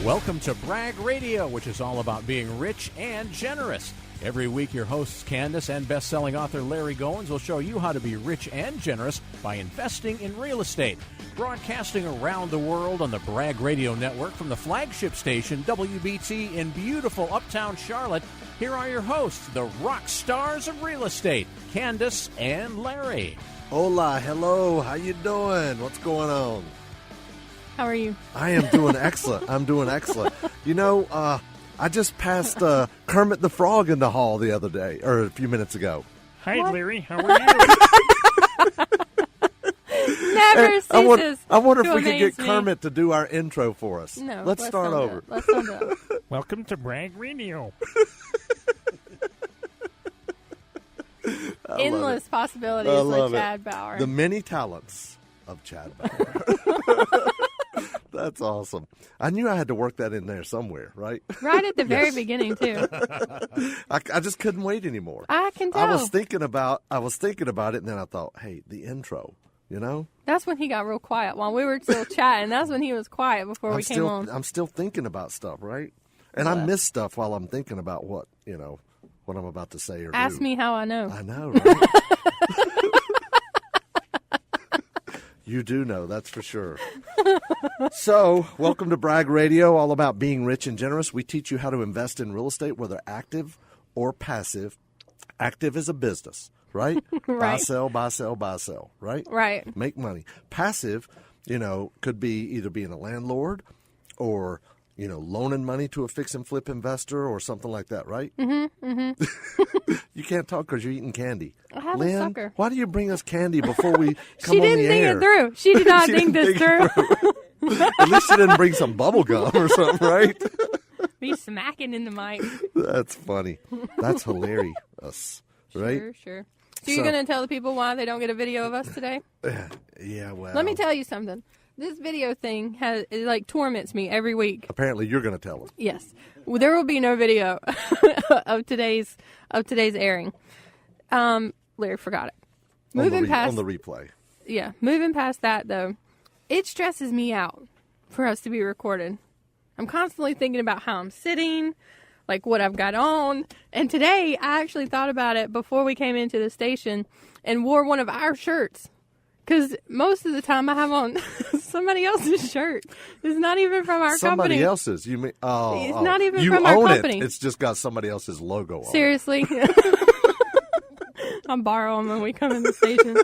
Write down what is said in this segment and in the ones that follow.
Welcome to Brag Radio, which is all about being rich and generous. Every week, your hosts, Kandas and best-selling author Larry Goins, will show you how to be rich and generous by investing in real estate. Broadcasting around the world on the Brag Radio Network from the flagship station, WBT, in beautiful uptown Charlotte, here are your hosts, the rock stars of real estate, Kandas and Larry. Hola, hello, how you doing? What's going on? How are you? I am doing excellent. I'm doing excellent. You know, I just passed Kermit the Frog in the hall the other day, or a few minutes ago. Hi, what? Larry. How are you? Never ceases. I wonder if we amaze could get me. Kermit to do our intro for us. No, let's start not over. Let's not do it. Welcome to Brag Radio. Endless possibilities with Chad Bauer. The many talents of Chad Bauer. That's awesome. I knew I had to work that in there somewhere, right? Right at the very beginning, too. I just couldn't wait anymore. I can tell. I was thinking about it, and then I thought, hey, the intro, you know? That's when he got real quiet. While we were still chatting, that's when he was quiet before we came on. I'm still thinking about stuff, right? And I miss stuff while I'm thinking about what I'm about to say or do. Ask me how I know. I know, right? You do know, that's for sure. So, welcome to Brag Radio, all about being rich and generous. We teach you how to invest in real estate, whether active or passive. Active is a business, right? Right. Buy, sell, buy, sell, buy, sell, right? Right. Make money. Passive, could be either being a landlord or, loaning money to a fix and flip investor or something like that, right? Mm-hmm, mm-hmm. You can't talk because you're eating candy. I have Lynn, a sucker. why do you bring us candy before we come She on the didn't think air? it through. She did not She think didn't this through. At least you didn't bring some bubble gum or something, right? Be smacking in the mic. That's funny. That's hilarious, right? Sure. So you're going to tell the people why they don't get a video of us today? Yeah, well. Let me tell you something. This video thing it torments me every week. Apparently, you're going to tell them. Yes, well, there will be no video of today's airing. Larry forgot it. On the replay. Yeah, moving past that though, it stresses me out for us to be recorded. I'm constantly thinking about how I'm sitting, like what I've got on. And today, I actually thought about it before we came into the station and wore one of our shirts. Because most of the time I have on somebody else's shirt. It's not even from our company. Somebody else's? You mean? Oh, it's not even you from own our company. It's just got somebody else's logo on Seriously. I'll borrow them when we come in the station.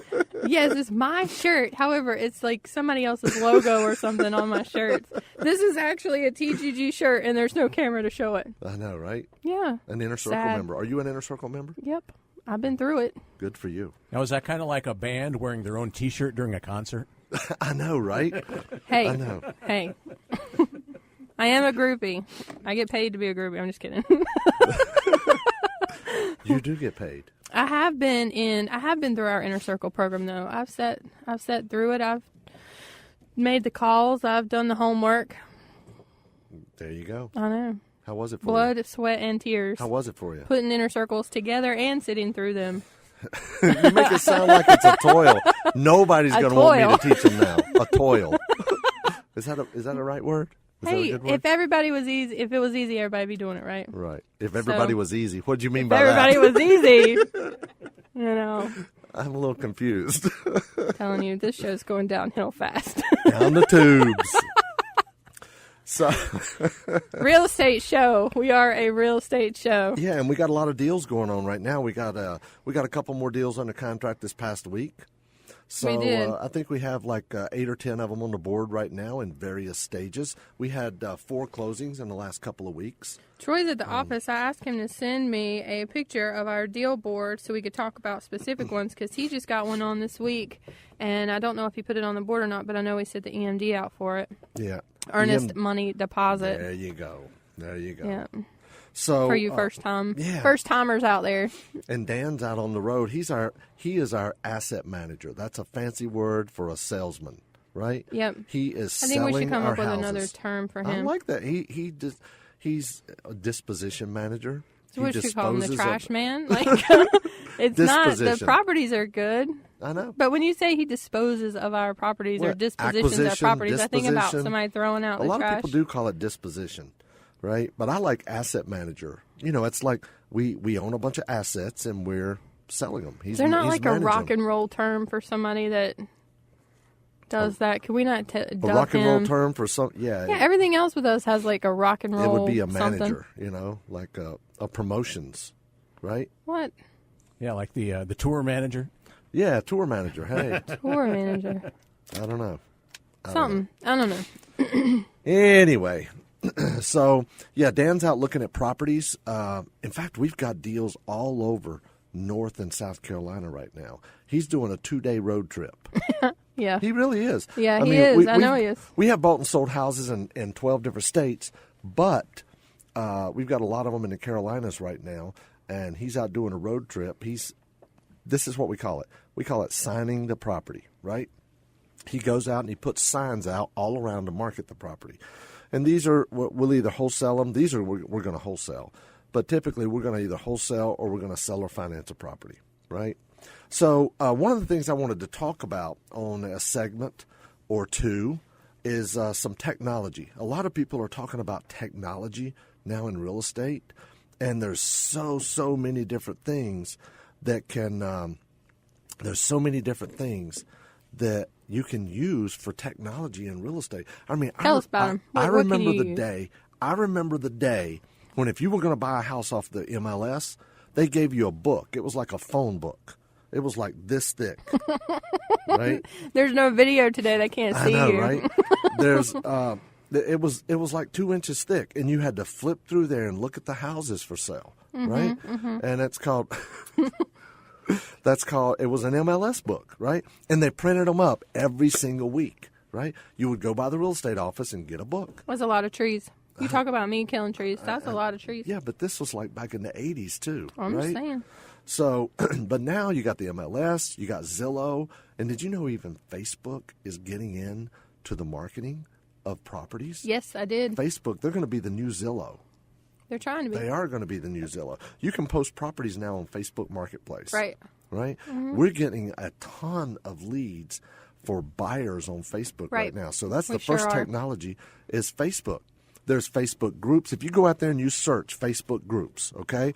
Yes, it's my shirt. However, it's like somebody else's logo or something on my shirts. This is actually a TGG shirt, and there's no camera to show it. I know, right? Yeah. An Inner Circle member. Are you an Inner Circle member? Yep. I've been through it. Good for you. Now, is that kind of like a band wearing their own T-shirt during a concert? I know, right? Hey. I know. Hey. I am a groupie. I get paid to be a groupie. I'm just kidding. You do get paid. I have been through our Inner Circle program though. I've sat through it. I've made the calls. I've done the homework. There you go. I know. How was it for Blood, you? sweat, and tears. How was it for you? Putting inner circles together and sitting through them. You make it sound like it's a toil. Nobody's going to want me to teach them now. A toil. Is that a right word? Is that a good word? If it was easy, everybody'd be doing it, right? Right. If everybody was easy. What do you mean If by that? everybody was easy, I'm a little confused. I'm telling you, this show's going downhill fast. Down the tubes. So, real estate show. We are a real estate show. Yeah, and we got a lot of deals going on right now. We got a couple more deals under contract this past week. So we did. I think we have like 8 or 10 of them on the board right now in various stages. We had 4 closings in the last couple of weeks. Troy's at the office. I asked him to send me a picture of our deal board so we could talk about specific ones because he just got one on this week. And I don't know if he put it on the board or not, but I know he set the EMD out for it. Yeah. Earnest money deposit. There you go. Yeah. So for you first timers out there. And Dan's out on the road. He is our asset manager. That's a fancy word for a salesman, right? Yep. He is I think selling we should come our up with houses. another term for him. I like that. He's a disposition manager. So what should we call him? The trash man? Like it's Disposition. not. The properties are good. I know. But when you say he disposes of our properties or Well, dispositions of acquisition, properties, I think about disposition. somebody throwing out A the lot trash. of people do call it disposition, right? But I like asset manager. It's like we own a bunch of assets and we're selling them. Is there not he's like a managing rock them. and roll term for somebody that does that? Can we not A dub rock and roll him? term for some, yeah. Yeah, everything else with us has like a rock and roll. It would be a something. manager, like a promotions, right? What? Yeah, like the tour manager. Yeah, tour manager. Hey, Tour manager. I don't know. Something. I don't know. Anyway, so yeah, Dan's out looking at properties. In fact, we've got deals all over North and South Carolina right now. He's doing a 2-day road trip. Yeah. He really is. Yeah, he is. I know he is. We have bought and sold houses in 12 different states, but we've got a lot of them in the Carolinas right now, and he's out doing a road trip. This is what we call it. We call it signing the property, right? He goes out and he puts signs out all around to market the property. And these are, we'll either wholesale them. These are, we're going to wholesale. But typically we're going to either wholesale or we're going to sell or finance a property, right? So one of the things I wanted to talk about on a segment or two is some technology. A lot of people are talking about technology now in real estate, and there's so many different things that can there's so many different things that you can use for technology in real estate. I mean, Tell us about them. I What can remember you the use? day. I remember the day when if you were going to buy a house off the MLS, they gave you a book. It was like a phone book. It was like this thick, right? There's no video today. They can't see I know, you. right? There's it was like 2 inches thick, and you had to flip through there and look at the houses for sale, right? And it's called it was an MLS book, right? And they printed them up every single week, right? You would go by the real estate office and get a book. Was a lot of trees. You talk about me killing trees. That's a lot of trees. Yeah, but this was like back in the 80s too, I'm right? just saying. So, but now you got the MLS, you got Zillow, and did you know even Facebook is getting in to the marketing of properties? Yes, I did. Facebook, they're going to be the new Zillow. They're trying to be. They are going to be the new Zillow. You can post properties now on Facebook Marketplace. Right. Right? We're getting a ton of leads for buyers on Facebook right Right. now. So that's We the first sure are. technology is Facebook. There's Facebook groups. If you go out there and you search Facebook groups, okay,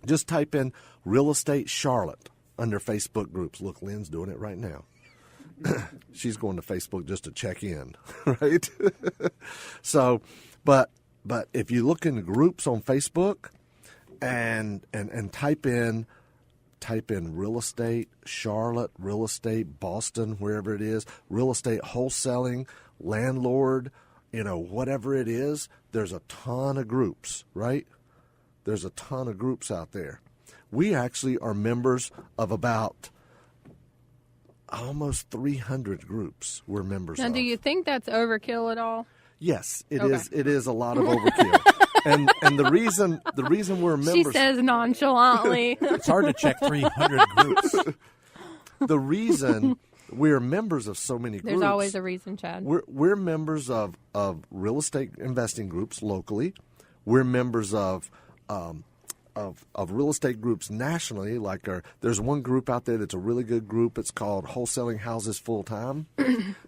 just type in real estate Charlotte under Facebook groups. Look, Lynn's doing it right now. She's going to Facebook just to check in, right? So, but if you look in groups on Facebook and type in real estate Charlotte, real estate Boston, wherever it is, real estate wholesaling, landlord, whatever it is, there's a ton of groups, right? There's a ton of groups out there. We actually are members of about almost 300 groups we're members Now, of. do you think that's overkill at all? Yes, it Okay. is. It is a lot of overkill. and the reason we're members. She says nonchalantly. It's hard to check 300 groups. The reason we're members of so many groups. There's always a reason, Chad. We're members of real estate investing groups locally. We're members of real estate groups nationally. Like there's one group out there that's a really good group. It's called Wholesaling Houses Full Time,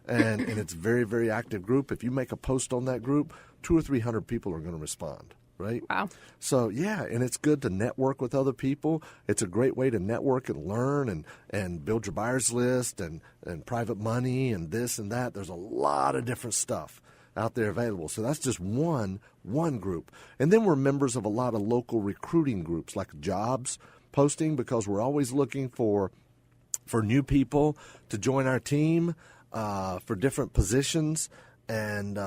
and it's a very, very active group. If you make a post on that group, 200 or 300 people are going to respond. Right? Wow. So, yeah, and it's good to network with other people. It's a great way to network and learn and build your buyer's list and private money and this and that. There's a lot of different stuff out there available. So that's just one group. And then we're members of a lot of local recruiting groups like jobs posting because we're always looking for new people to join our team for different positions. And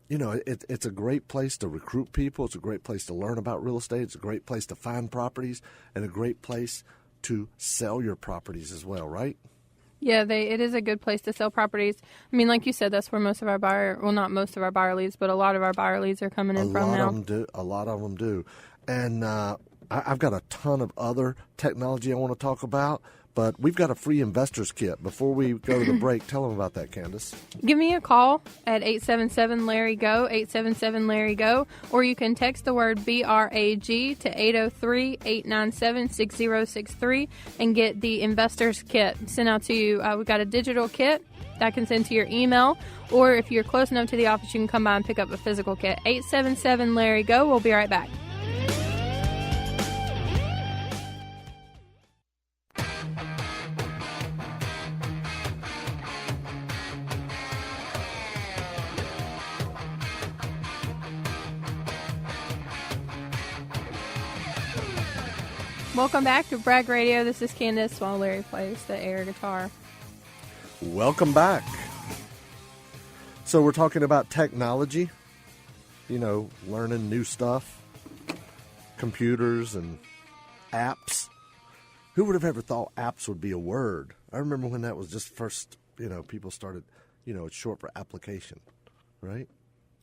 it's a great place to recruit people. It's a great place to learn about real estate. It's a great place to find properties and a great place to sell your properties as well, right? Yeah, it is a good place to sell properties. I mean, like you said, that's where most of our not most of our buyer leads, but a lot of our buyer leads are coming in from now. A lot of them do. And I've got a ton of other technology I want to talk about, But we've got a free investor's kit. Before we go to the break, tell them about that, Candace. Give me a call at 877-LARRY-GO, 877-LARRY-GO, or you can text the word BRAG to 803-897-6063 and get the investor's kit sent out to you. We've got a digital kit that I can send to your email, or if you're close enough to the office, you can come by and pick up a physical kit. 877-LARRY-GO. We'll be right back. Welcome back to Bragg Radio. This is Kandas while Larry plays the air guitar. Welcome back. So we're talking about technology, learning new stuff, computers and apps. Who would have ever thought apps would be a word? I remember when that was just first, people started, it's short for application, right?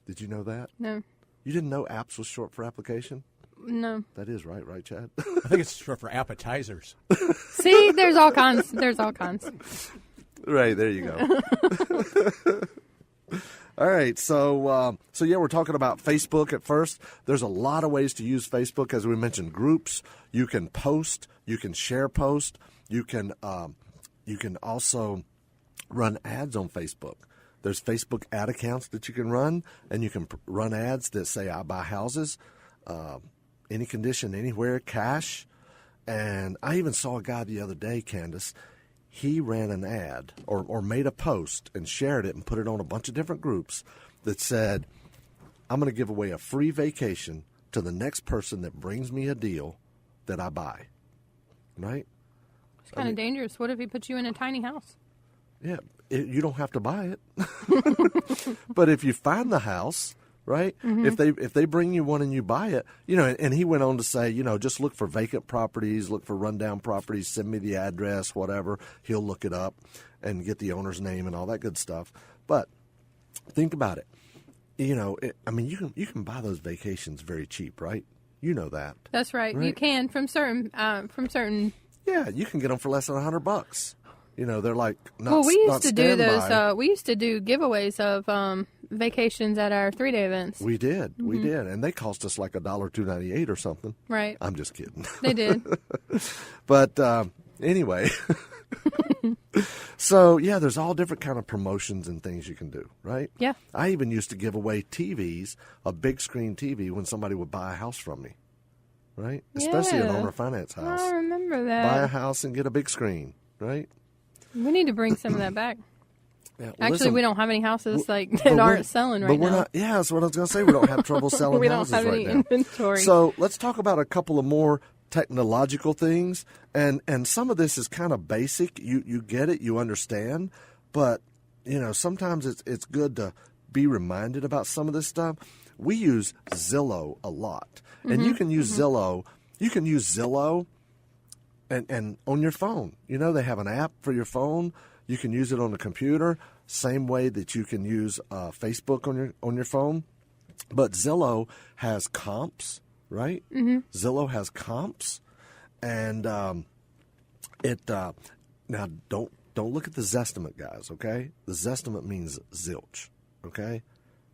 Did you know that? No. You didn't know apps was short for application? No. That is right, Chad? I think it's short for appetizers. See, there's all kinds. There's all kinds. Right, there you go. All right, so we're talking about Facebook at first. There's a lot of ways to use Facebook. As we mentioned, groups. You can post. You can share post. You can also run ads on Facebook. There's Facebook ad accounts that you can run, and you can run ads that say, I buy houses, any condition, anywhere, cash. And I even saw a guy the other day, Candace. He ran an ad or made a post and shared it and put it on a bunch of different groups that said, I'm going to give away a free vacation to the next person that brings me a deal that I buy. Right? It's kind of dangerous. What if he puts you in a tiny house? Yeah, you don't have to buy it. But if you find the house, right? Mm-hmm. If they bring you one and you buy it, and he went on to say, just look for vacant properties, look for rundown properties, send me the address, whatever. He'll look it up and get the owner's name and all that good stuff. But think about it. You can buy those vacations very cheap, right? You know that. That's right. You can from certain. Yeah, you can get them for less than $100. They're like not. Well, we used to do standby. those. We used to do giveaways of vacations at our 3-day events. We did, and they cost us like $1.298 or something. Right. I'm just kidding. They did. But anyway, so yeah, there's all different kind of promotions and things you can do, right? Yeah. I even used to give away TVs, a big screen TV, when somebody would buy a house from me, right? Especially an owner finance house. I remember that. Buy a house and get a big screen, right? We need to bring some of that back. Yeah, Actually, listen, we don't have any houses that aren't selling right now. But we're not. Yeah, that's what I was going to say. We don't have trouble selling houses right now. We don't have any inventory. So let's talk about a couple of more technological things, and some of this is kind of basic. You get it, you understand, but sometimes it's good to be reminded about some of this stuff. We use Zillow a lot, and you can use Zillow. You can use Zillow. And on your phone, they have an app for your phone. You can use it on the computer, same way that you can use Facebook on your phone. But Zillow has comps, right? Mm-hmm. Zillow has comps, and now don't look at the Zestimate, guys. Okay, the Zestimate means zilch. Okay,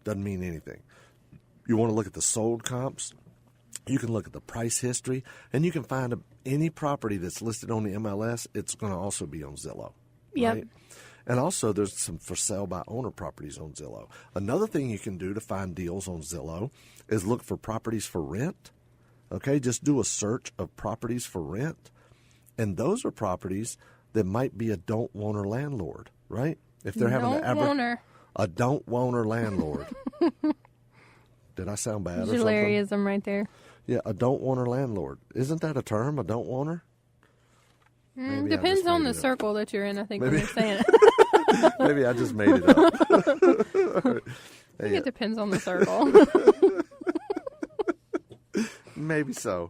doesn't mean anything. You want to look at the sold comps. You can look at the price history, and you can find any property that's listed on the MLS. It's going to also be on Zillow. Yep. Right? And also, there's some for sale by owner properties on Zillow. Another thing you can do to find deals on Zillow is look for properties for rent. Okay, just do a search of properties for rent, and those are properties that might be a don't-wanter landlord, right? If they're having a don't-wanter landlord. Did I sound bad or something? Hilariousm right there. Yeah, a don't-wanter landlord. Isn't that a term, a don't-wanter? Depends on the circle that you're in, I think, when you're saying it. Maybe I just made it up. I think it depends on the circle. Maybe so.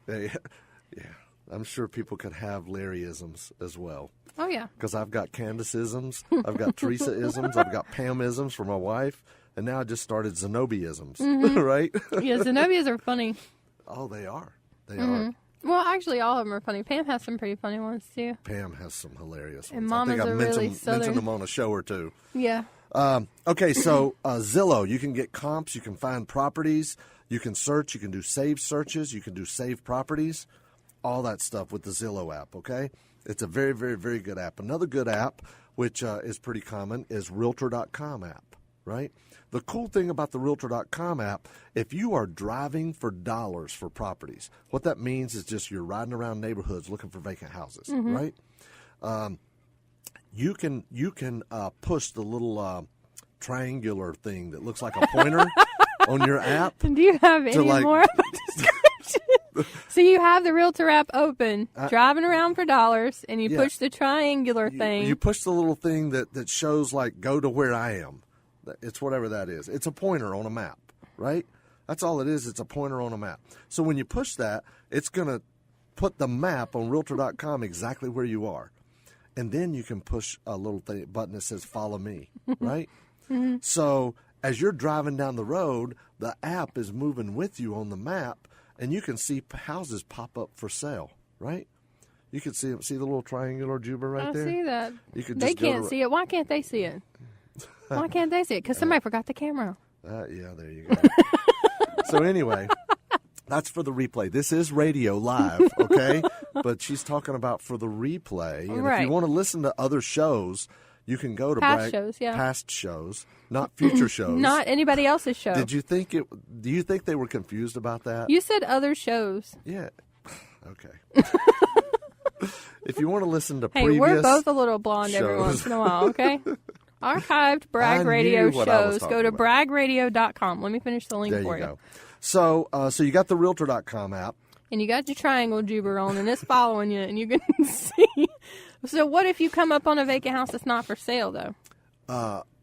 Yeah, I'm sure people could have Larryisms as well. Oh, yeah. Because I've got Candace-isms, I've got Teresa-isms, I've got Pam-isms for my wife, and now I just started Zenobia-isms, right? Yeah, Zenobias are funny. Oh, they are. They are. Well, actually, all of them are funny. Pam has some pretty funny ones, too. Pam has some hilarious ones. And Mama's I think I really mentioned southern. them on a show or two. Yeah. Okay, so Zillow, you can get comps, you can find properties, you can search, you can do saved searches, you can do saved properties, all that stuff with the Zillow app, okay? It's a very, very, very good app. Another good app, which is pretty common, is Realtor.com app, right? The cool thing about the Realtor.com app, if you are driving for dollars for properties, what that means is just you're riding around neighborhoods looking for vacant houses, right? You can push the little triangular thing that looks like a pointer on your app. Do you have any more of a description? So you have the Realtor app open, driving around for dollars, and you push the triangular thing. You push the little thing that shows, like, go to where I am. It's whatever that is. It's a pointer on a map, right? That's all it is. It's a pointer on a map. So when you push that, it's going to put the map on Realtor.com exactly where you are. And then you can push a little button that says follow me, right? So as you're driving down the road, the app is moving with you on the map, and you can see houses pop up for sale, right? You can see the little triangular juba right there? I see that. You can They just go can't to- see it. Why can't they see it? Why can't they see it? Because somebody forgot the camera. Yeah, there you go. So anyway, that's for the replay. This is radio live, okay? But she's talking about for the replay. And if Right. you want to listen to other shows, you can go to Past shows, yeah. Past shows, not future shows. Not anybody else's show. Do you think they were confused about that? You said other shows. Yeah. Okay. If you want to listen to Hey, previous we're both a little blonde every shows. once in a while, okay? Archived Bragg I knew Radio what I was shows. talking Go to about. braggradio.com. Let me finish the link There for you go. So you got the Realtor.com app. And you got your triangle juber on, and it's following you, and you can see. So what if you come up on a vacant house that's not for sale, though?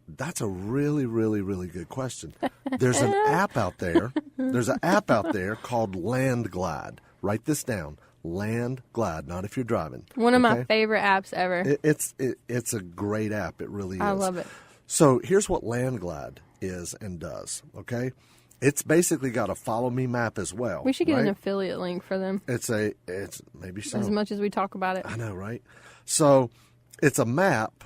That's a really, really, really good question. There's an app out there. There's an app out there called LandGlide. Write this down. LandGlide, not if you're driving. One of my okay? favorite apps ever. It's a great app. It really is. I love it. So here's what LandGlide is and does, okay? It's basically got a follow me map as well. We should get an right? affiliate link for them, It's maybe so. as much as we talk about it. I know, right? So it's a map,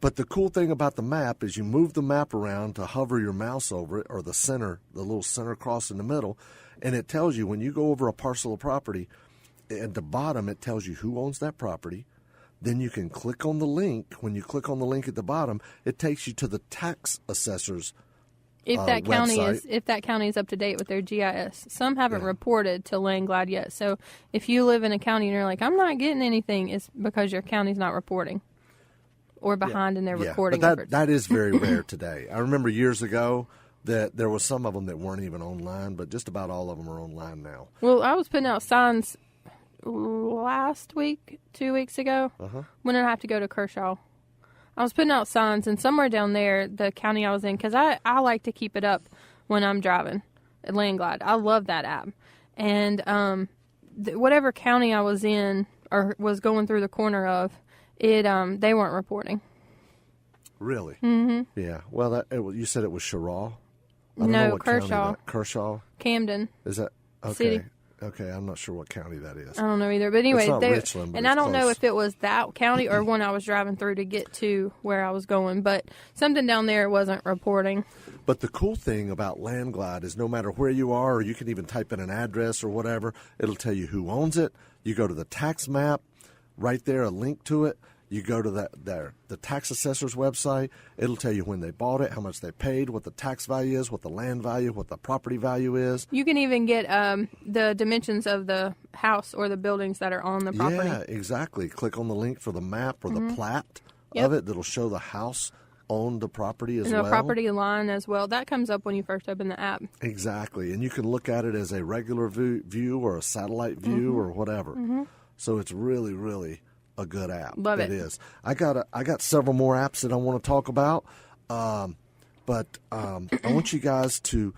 but the cool thing about the map is you move the map around to hover your mouse over it, or the little center cross in the middle, and it tells you when you go over a parcel of property, at the bottom it tells you who owns that property. Then you can click on the link. When you click on the link at the bottom, it takes you to the tax assessor's If that website. county is up to date with their GIS. Some haven't reported to LandGlide yet. So if you live in a county and you're like, I'm not getting anything, it's because your county's not reporting or behind in their reporting but efforts. that is very rare today. I remember years ago that there was some of them that weren't even online, but just about all of them are online now. Well, I was putting out signs last week, 2 weeks ago, when I have to go to Kershaw. I was putting out signs, and somewhere down there, the county I was in, because I like to keep it up when I'm driving at LandGlide. I love that app. And whatever county I was in or was going through the corner of, they weren't reporting. Really? Mm-hmm. Yeah. Well, you said it was Sherraw? I don't know No, what county Kershaw. Kershaw? Camden. Is that? Okay. City. Okay, I'm not sure what county that is. I don't know either. But anyway, It's not Richland, but and it's I don't know close. if it was that county or when I was driving through to get to where I was going, but something down there wasn't reporting. But the cool thing about LandGlide is no matter where you are, or you can even type in an address or whatever, it'll tell you who owns it. You go to the tax map, right there, a link to it. You go to the tax assessor's website. It'll tell you when they bought it, how much they paid, what the tax value is, what the land value, what the property value is. You can even get the dimensions of the house or the buildings that are on the property. Yeah, exactly. Click on the link for the map or the plat Yep. of it that'll show the house on the property as And well. the property line as well. That comes up when you first open the app. Exactly. And you can look at it as a regular view or a satellite view or whatever. So it's really, really a good app. Love it. It is. I got several more apps that I want to talk about. But I want you guys to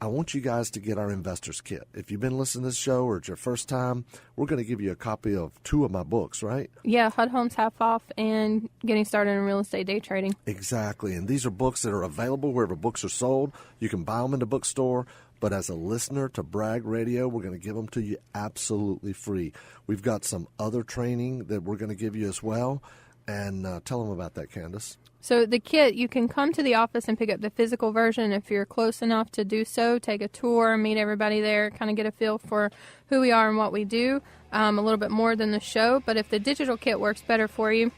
I want you guys to get our Investors Kit. If you've been listening to this show or it's your first time, we're going to give you a copy of 2 of my books, right? Yeah, HUD Homes Half Off and Getting Started in Real Estate Day Trading. Exactly. And these are books that are available wherever books are sold. You can buy them in the bookstore. But as a listener to Bragg Radio, we're going to give them to you absolutely free. We've got some other training that we're going to give you as well. And tell them about that, Kandas. So the kit, you can come to the office and pick up the physical version if you're close enough to do so. Take a tour, meet everybody there, kind of get a feel for who we are and what we do, a little bit more than the show. But if the digital kit works better for you,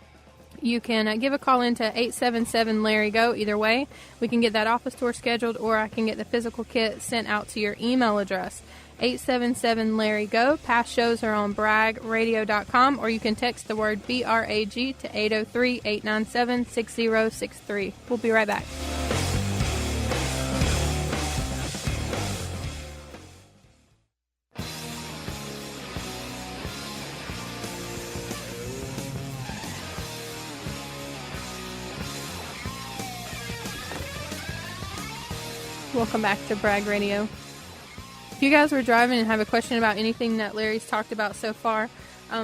you can give a call into 877-LARRY-GO. Either way, we can get that office tour scheduled, or I can get the physical kit sent out to your email address. 877-LARRY-GO. Past shows are on braggradio.com, or you can text the word BRAG to 803-897-6063. We'll be right back. Welcome back to Bragg Radio. If you guys were driving and have a question about anything that Larry's talked about so far,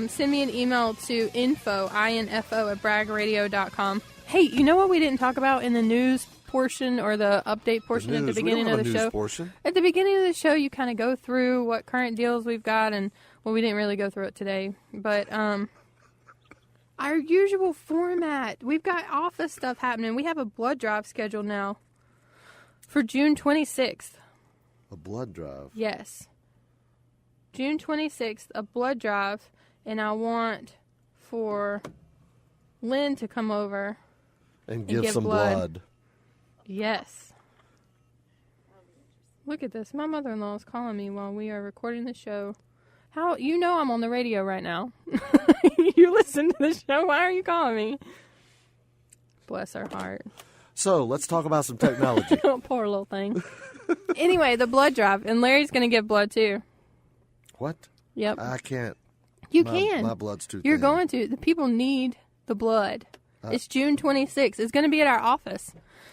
send me an email to info at braggradio.com. Hey, you know what we didn't talk about in the news portion or the update portion at the beginning of the show? Portion. At the beginning of the show, you kind of go through what current deals we've got, and, well, we didn't really go through it today, but our usual format, we've got office stuff happening. We have a blood drive scheduled now for June 26th. A blood drive? Yes. June 26th, a blood drive, and I want for Lynn to come over and give some blood. Yes. Look at this. My mother-in-law is calling me while we are recording the show. How, you know I'm on the radio right now. You listen to the show. Why are you calling me? Bless her heart. So, let's talk about some technology. Poor little thing. Anyway, the blood drive, and Larry's going to give blood too. What? Yep. I can't. You can. My blood's too You're thin. going to. The people need the blood. It's June 26th. It's going to be at our office.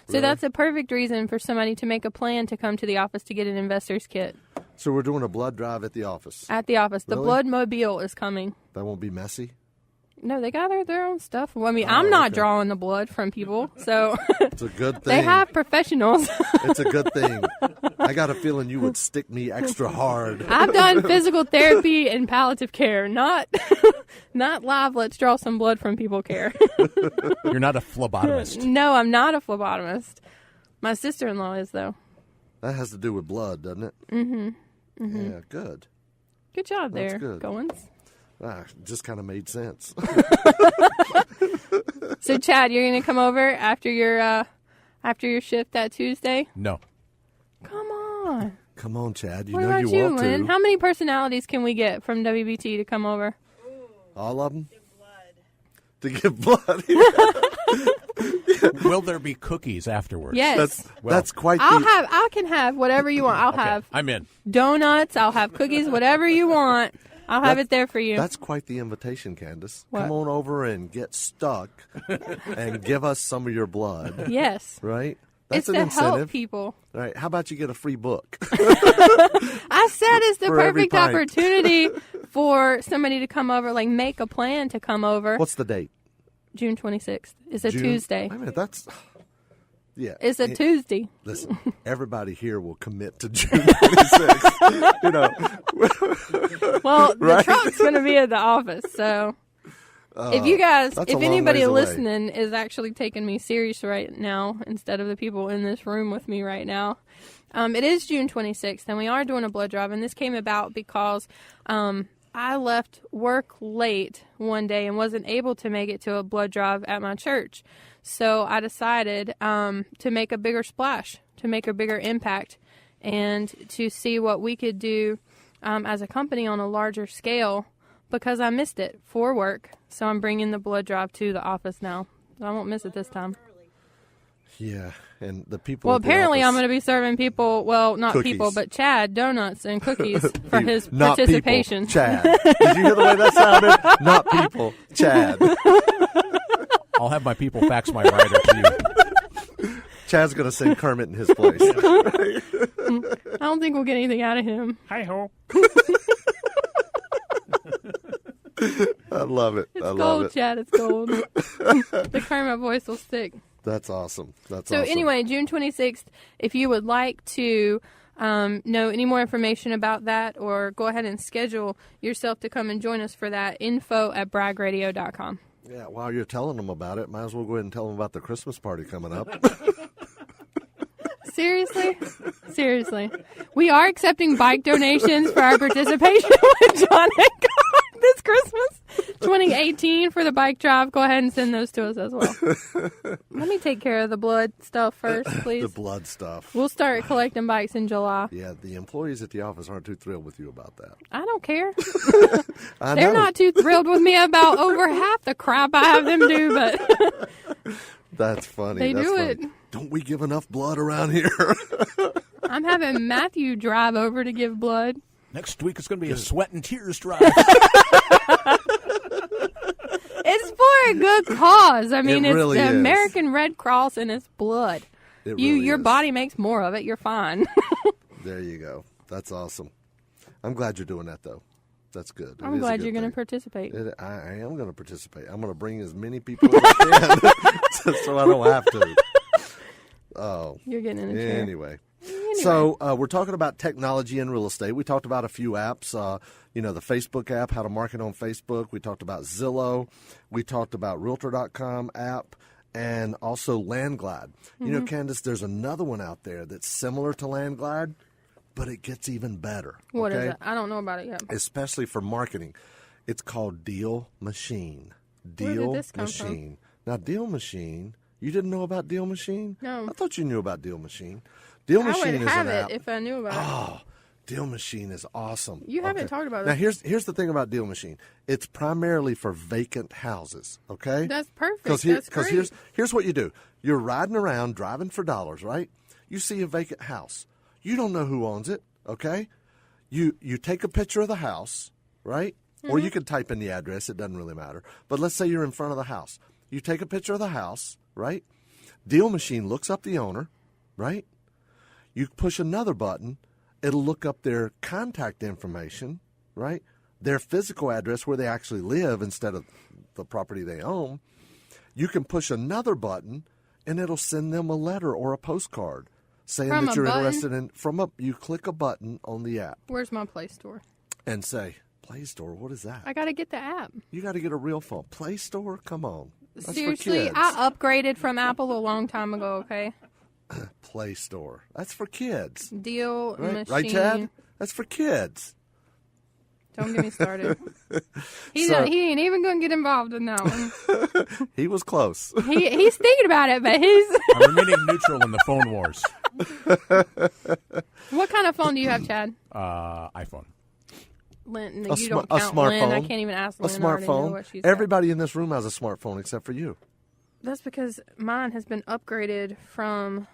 So Really? that's a perfect reason for somebody to make a plan to come to the office to get an investor's kit. So we're doing a blood drive at the office. At the office. The Really? blood mobile is coming. That won't be messy? No, they got their own stuff. Well, I mean, I'm not drawing the blood from people, so It's a good thing. they have professionals. It's a good thing. I got a feeling you would stick me extra hard. I've done physical therapy and palliative care, not live let's draw some blood from people care. You're not a phlebotomist. No, I'm not a phlebotomist. My sister-in-law is, though. That has to do with blood, doesn't it? Mm-hmm. Yeah, good. Good job That's there, good. Goins. Just kind of made sense. So, Chad, you're going to come over after your shift that Tuesday? No. Come on. Come on, Chad. You What know about you want Lynn? to. How many personalities can we get from WBT to come over? All of them? To give blood. Will there be cookies afterwards? Yes. That's quite I can have whatever you want. I'll Okay, have I'm in. donuts. I'll have cookies, whatever you want. I'll have it there for you. That's quite the invitation, Kandas. What? Come on over and get stuck and give us some of your blood. Yes. Right? That's It's an to incentive. help people. Right. How about you get a free book? I said it's the For every perfect pint. opportunity for somebody to come over, like make a plan to come over. What's the date? June 26th. It's a June? Tuesday. Wait a minute. That's... Yeah. It's a Tuesday. Listen, everybody here will commit to June 26th. You know. Well, the Right? truck's going to be at the office, so if you guys, that's a if long anybody ways away. listening is actually taking me serious right now instead of the people in this room with me right now, it is June 26th, and we are doing a blood drive, and this came about because I left work late one day and wasn't able to make it to a blood drive at my church. So I decided to make a bigger splash, to make a bigger impact, and to see what we could do as a company on a larger scale because I missed it for work. So I'm bringing the blood drive to the office now. I won't miss it this time. Yeah, and the people. Well, at the apparently I'm office- going to be serving people, well, not Cookies. people, but Chad, donuts and cookies for his Not participation. People, Chad. Did you hear the way that sounded? Not people, Chad. I'll have my people fax my rider to you. Chad's going to send Kermit in his place. I don't think we'll get anything out of him. Hi-ho. I love it. It's I love gold, it. Chad. It's gold. The Karma voice will stick. That's awesome. So anyway, June 26th, if you would like to know any more information about that or go ahead and schedule yourself to come and join us for that, info@bragradio.com. Yeah, while you're telling them about it, might as well go ahead and tell them about the Christmas party coming up. Seriously? Seriously. We are accepting bike donations for our participation with John Hancock this Christmas 2018 for the bike drive. Go ahead and send those to us as well. Let me take care of the blood stuff first, please. The blood stuff. We'll start collecting bikes in July. Yeah, the employees at the office aren't too thrilled with you about that. I don't care. I They're know. not too thrilled with me about over half the crap I have them do, but That's funny. They That's do funny. it. Don't we give enough blood around here? I'm having Matthew drive over to give blood. Next week it's going to be a sweat and tears drive. It's for a good cause. I mean, It it's really the is. American Red Cross and it's blood. It Your really is. body makes more of it. You're fine. There you go. That's awesome. I'm glad you're doing that, though. That's good. I'm glad you're going to participate. I am going to participate. I'm going to bring as many people as I can so I don't have to. Oh. You're getting in a chair. Anyway. So we're talking about technology in real estate. We talked about a few apps, the Facebook app, how to market on Facebook. We talked about Zillow. We talked about Realtor.com app and also LandGlide. You know, Candace, there's another one out there that's similar to LandGlide, but it gets even better. What is okay? it? I don't know about it yet. Especially for marketing. It's called Deal Machine. Where Deal did this come Machine. Now, Deal Machine, you didn't know about Deal Machine? No. I thought you knew about Deal Machine. Deal I Machine would is have an it app. if I knew about it. Oh, Deal Machine is awesome. You haven't talked about Now, it. here's the thing about Deal Machine. It's primarily for vacant houses, okay? That's perfect. Because That's great. here's what you do. You're riding around, driving for dollars, right? You see a vacant house. You don't know who owns it, okay? You take a picture of the house, right? Or you can type in the address. It doesn't really matter. But let's say you're in front of the house. You take a picture of the house, right? Deal Machine looks up the owner, right? You push another button, it'll look up their contact information, right? Their physical address where they actually live instead of the property they own. You can push another button, and it'll send them a letter or a postcard saying From that a you're button? interested in. You click a button on the app Where's my Play Store? and say, Play Store, what is that? I got to get the app. You got to get a real phone. Play Store? Come on. That's Seriously, for kids. I upgraded from Apple a long time ago, okay? Play Store. That's for kids. Deal Right, Machine. right, Chad? That's for kids. Don't get me started. He So- ain't even going to get involved in that one. He was close. He's thinking about it, but he's... I'm remaining neutral in the phone wars. What kind of phone do you have, Chad? iPhone. Lynn, A you don't a count Lynn. I smartphone. can't even ask A Lynn. I already know smartphone. what she's got. Everybody in this room has a smartphone except for you. That's because mine has been upgraded from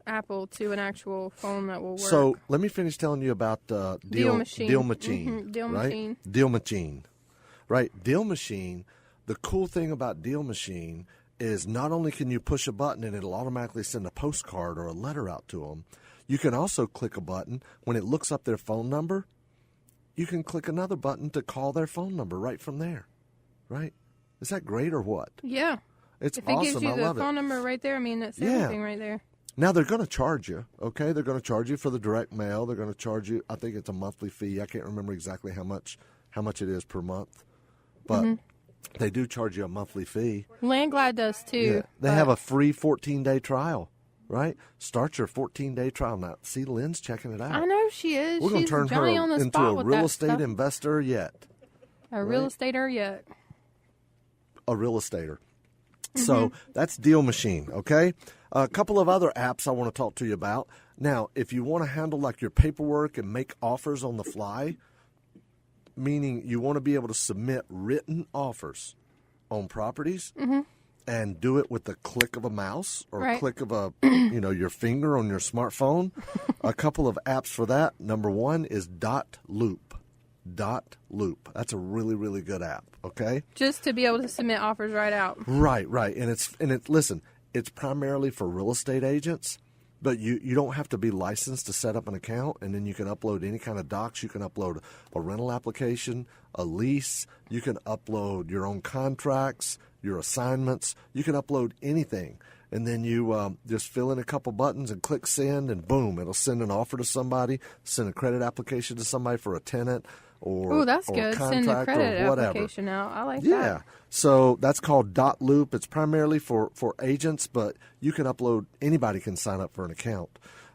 Apple to an actual phone that will work. So let me finish telling you about Deal Machine. Deal Machine. Mhm, Deal right? Machine. Deal Machine. Right. Deal Machine. The cool thing about Deal Machine is not only can you push a button and it'll automatically send a postcard or a letter out to them, you can also click a button when it looks up their phone number. You can click another button to call their phone number right from there. Right? Is that great or what? Yeah. It's If it awesome. gives you I the love phone it. number right there, I mean, that's Yeah. everything right there. Now they're going to charge you, okay? They're going to charge you for the direct mail. They're going to charge you. I think it's a monthly fee. I can't remember exactly how much it is per month, but they do charge you a monthly fee. LandGlide does too. Yeah. They have a free 14-day trial, right? Start your 14-day trial now. See, Lynn's checking it out. I know she is. We're going She's to turn her Johnny on the into spot a with real that estate stuff. investor yet. A real estater yet. A real estater. So that's Deal Machine, okay? A couple of other apps I want to talk to you about. Now, if you want to handle like your paperwork and make offers on the fly, meaning you want to be able to submit written offers on properties and do it with the click of a mouse or Right. click of a your finger on your smartphone, a couple of apps for that. Number one is Loop. That's a really, really good app, okay? Just to be able to submit offers right out. Right. And listen, it's primarily for real estate agents, But you don't have to be licensed to set up an account, and then you can upload any kind of docs. You can upload a rental application, a lease. You can upload your own contracts, your assignments. You can upload anything. And then you just fill in a couple buttons and click send, and boom, it'll send an offer to somebody, send a credit application to somebody for a tenant or, that's or good. a contract Send the credit or whatever. application out. I like that. Yeah. So that's called Dot Loop. It's primarily for agents, but you can upload, anybody can sign up for an account.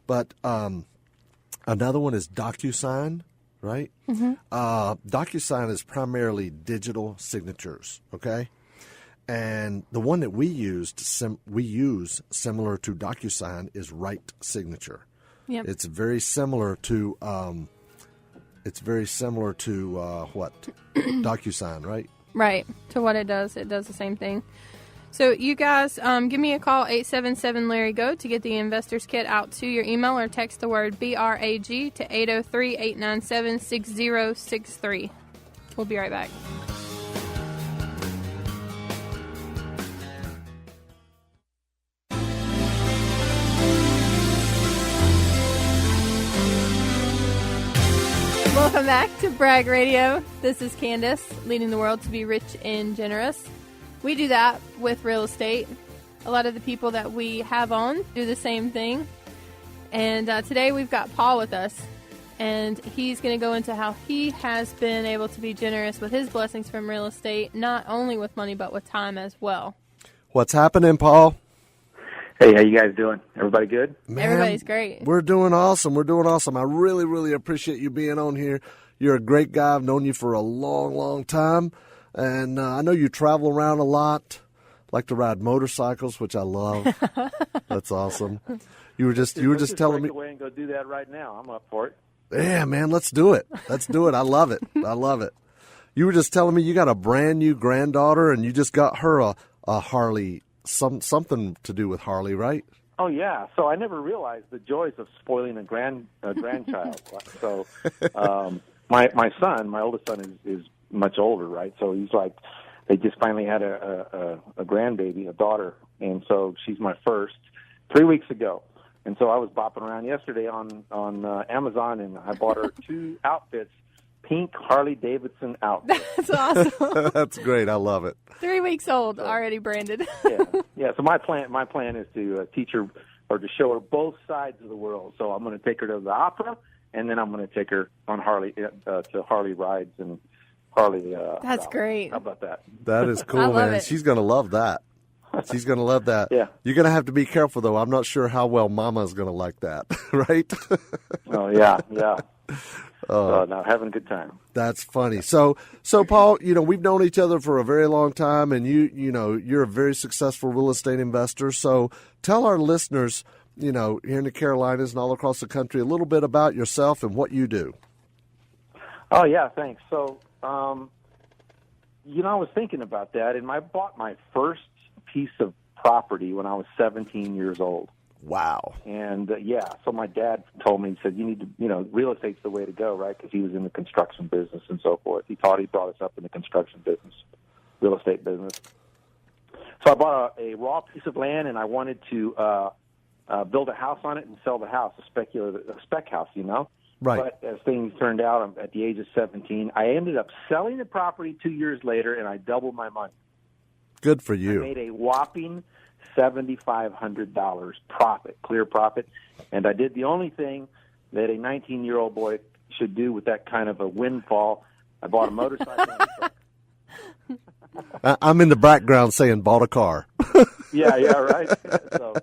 But another one is DocuSign, right? Mm-hmm. DocuSign is primarily digital signatures, okay? And the one that we use similar to DocuSign is Right Signature. Yep. It's very similar to what? DocuSign, right? Right. To what it does. It does the same thing. So you guys, give me a call, 877-LARRY-GO, to get the Investor's Kit out to your email, or text the word BRAG to 803-897-6063. We'll be right back. Welcome back to Brag Radio. This is Kandas, leading the world to be rich and generous. We do that with real estate. A lot of the people that we have on do the same thing. And today we've got Paul with us, and he's going to go into how he has been able to be generous with his blessings from real estate, not only with money, but with time as well. What's happening, Paul? Hey, how you guys doing? Everybody good? Man, Everybody's great. We're doing awesome. I really, really appreciate you being on here. You're a great guy. I've known you for a long, long time. And I know you travel around a lot, like to ride motorcycles, which I love. That's awesome. You were just telling me. Away and go do that right now. I'm up for it. Yeah, man, let's do it. I love it. You were just telling me you got a brand new granddaughter, and you just got her a Harley. Something to do with Harley, right? Oh yeah. So I never realized the joys of spoiling a grandchild. So my son, my oldest son, is much older, right? So he's like, they just finally had a grandbaby, a daughter, and so she's my first 3 weeks ago. And so I was bopping around yesterday on Amazon, and I bought her 2 outfits. Pink Harley Davidson outfit. That's awesome. That's great. I love it. 3 weeks old, already branded. Yeah. So my plan is to teach her, or to show her both sides of the world. So I'm going to take her to the opera, and then I'm going to take her on Harley to Harley rides and Harley. That's great. How about that? That is cool, I love man. it. She's going to love that. Yeah. You're going to have to be careful, though. I'm not sure how well Mama's going to like that, right? Oh yeah. Now having a good time. That's funny. So Paul, we've known each other for a very long time, and you're a very successful real estate investor. So tell our listeners, here in the Carolinas and all across the country, a little bit about yourself and what you do. Oh yeah, thanks. So, I was thinking about that, and I bought my first piece of property when I was 17 years old. Wow. And, so my dad told me, he said, you need to, real estate's the way to go, right? Because he was in the construction business and so forth. He brought us up in the construction business, real estate business. So I bought a raw piece of land, and I wanted to build a house on it and sell the house, a spec house, Right. But as things turned out, at the age of 17, I ended up selling the property 2 years later, and I doubled my money. Good for you. I made a whopping $7,500 profit, clear profit, and I did the only thing that a 19-year-old boy should do with that kind of a windfall. I bought a motorcycle and a truck. I'm in the background saying bought a car. Yeah, right. So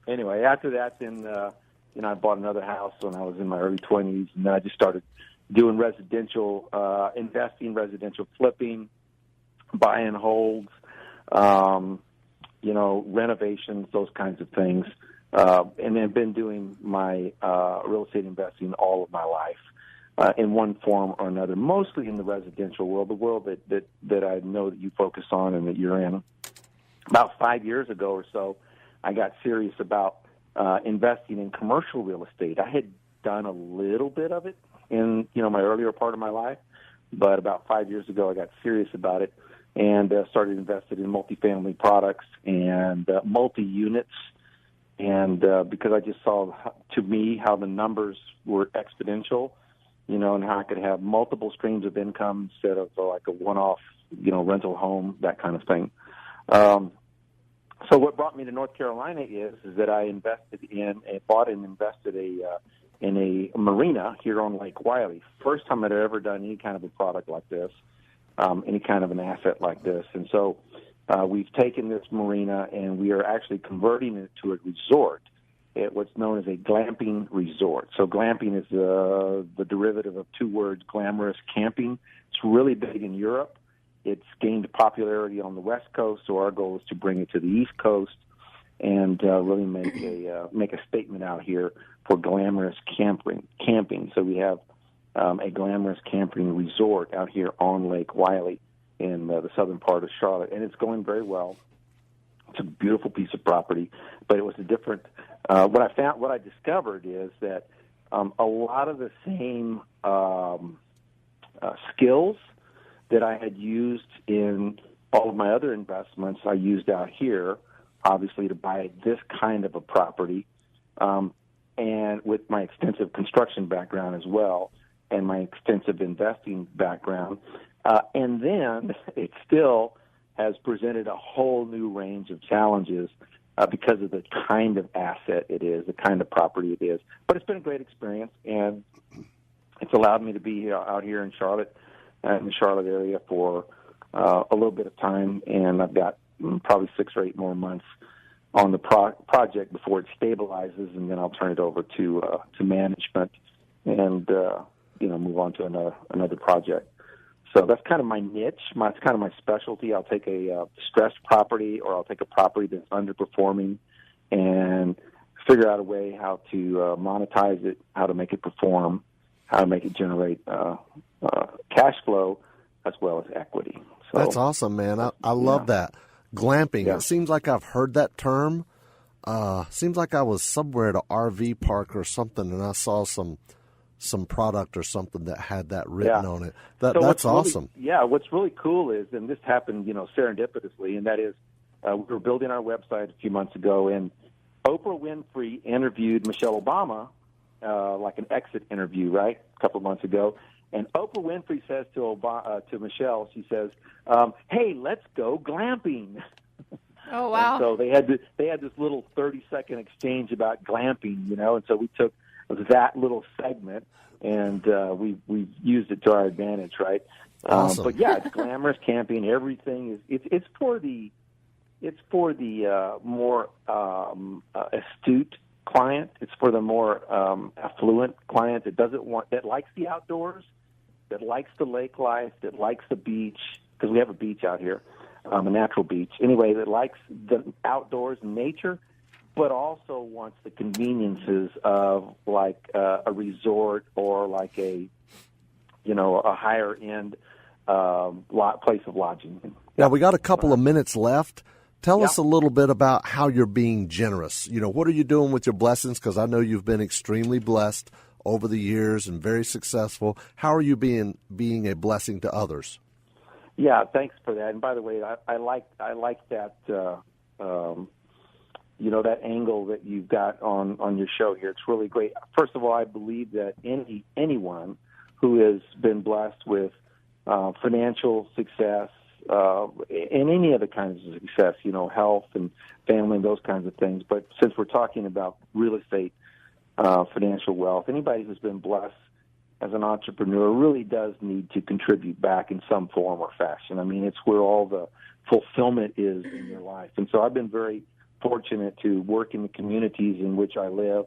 anyway, after that, then I bought another house when I was in my early 20s, and then I just started doing residential investing, residential flipping, buy and holds, renovations, those kinds of things, and then been doing my real estate investing all of my life in one form or another, mostly in the residential world, the world that I know that you focus on and that you're in. About 5 years ago or so, I got serious about investing in commercial real estate. I had done a little bit of it in my earlier part of my life, but about 5 years ago, I got serious about it and started investing in multifamily products and multi-units And because I just saw, to me, how the numbers were exponential, and how I could have multiple streams of income instead of like a one-off, rental home, that kind of thing. So what brought me to North Carolina is that I bought and invested in a marina here on Lake Wylie. First time I'd ever done any kind of a product like this, any kind of an asset like this. And so we've taken this marina and we are actually converting it to a resort, what's known as a glamping resort. So glamping is the derivative of two words, glamorous camping. It's really big in Europe. It's gained popularity on the West Coast, so our goal is to bring it to the East Coast and really make a statement out here for glamorous camping. So we have a glamorous camping resort out here on Lake Wylie in the southern part of Charlotte, and it's going very well. It's a beautiful piece of property, but it was a different. What I discovered is that a lot of the same skills that I had used in all of my other investments, I used out here, obviously, to buy this kind of a property, and with my extensive construction background as well, and my extensive investing background, and then it still has presented a whole new range of challenges because of the kind of asset it is, the kind of property it is. But it's been a great experience, and it's allowed me to be out here in Charlotte, in the Charlotte area for a little bit of time, and I've got probably 6 or 8 more months on the project before it stabilizes, and then I'll turn it over to management and move on to another project. So that's kind of my niche. It's kind of my specialty. I'll take a stressed property, or I'll take a property that's underperforming and figure out a way how to monetize it, how to make it perform, how to make it generate cash flow as well as equity. So, that's awesome, man. I love that. Glamping. Yeah. It seems like I've heard that term. Seems like I was somewhere at an RV park or something, and I saw some product or something that had that written on it. That's awesome. What's really cool is, and this happened, serendipitously, and that is we were building our website a few months ago, and Oprah Winfrey interviewed Michelle Obama, like an exit interview, right, a couple of months ago. And Oprah Winfrey says to Michelle, she says, "Hey, let's go glamping." Oh wow! And so they had this little 30-second exchange about glamping, and so we took that little segment and we used it to our advantage, right? Awesome. But yeah, it's glamorous camping. Everything is it's for the more astute client. It's for the more affluent client that likes the outdoors, that likes the lake life, that likes the beach, because we have a beach out here, a natural beach. Anyway, that likes the outdoors and nature, but also wants the conveniences of like a resort or like a higher end place of lodging. Now we got a couple of minutes left. Tell us a little bit about how you're being generous. What are you doing with your blessings? Because I know you've been extremely blessed over the years and very successful. How are you being a blessing to others? Yeah, thanks for that. And by the way, I like that that angle that you've got on your show here. It's really great. First of all, I believe that anyone who has been blessed with financial success, and any other kinds of success, health and family and those kinds of things. But since we're talking about real estate, financial wealth, anybody who's been blessed as an entrepreneur really does need to contribute back in some form or fashion. I mean, it's where all the fulfillment is in your life. And so I've been very fortunate to work in the communities in which I live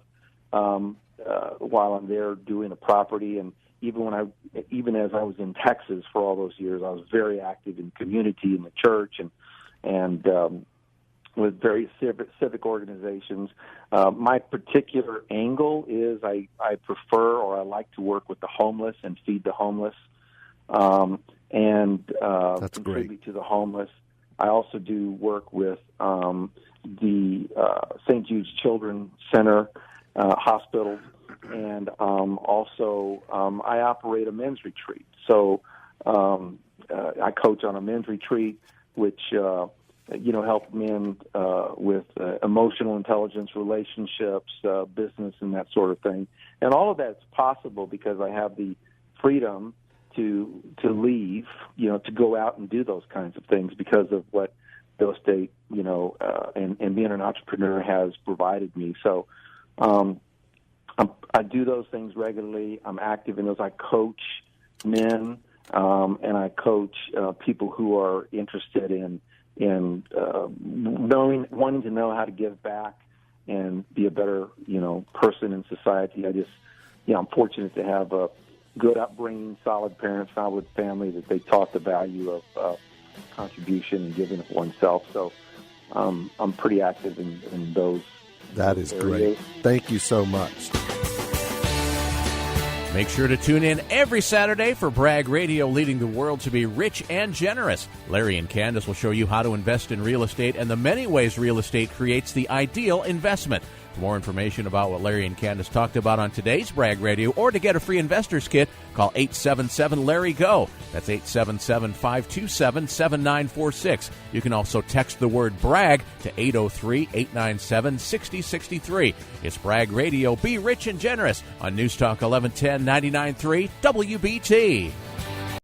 while I'm there doing a property. And even as I was in Texas for all those years, I was very active in community, in the church, and with various civic organizations. My particular angle is I prefer, or I like to work with the homeless and feed the homeless, and contribute to the homeless. I also do work with the St. Jude's Children's Center Hospital, and also I operate a men's retreat. So I coach on a men's retreat, which help men with emotional intelligence, relationships, business, and that sort of thing. And all of that's possible because I have the freedom to leave, to go out and do those kinds of things because of what real estate, and being an entrepreneur has provided me. So I do those things regularly. I'm active in those. I coach men, and I coach people who are interested in wanting to know how to give back and be a better, person in society. I'm fortunate to have a good upbringing, solid parents, solid family that they taught the value of contribution and giving of oneself. So I'm pretty active in those. That is areas. great. Thank you so much. Make sure to tune in every Saturday for Bragg Radio, leading the world to be rich and generous. Larry and Kandas will show you how to invest in real estate and the many ways real estate creates the ideal investment. For more information about what Larry and Kandas talked about on today's Bragg Radio, or to get a free investor's kit, call 877-LARRY-GO. That's 877-527-7946. You can also text the word BRAGG to 803-897-6063. It's Bragg Radio. Be rich and generous on News Talk 1110 99.3 WBT.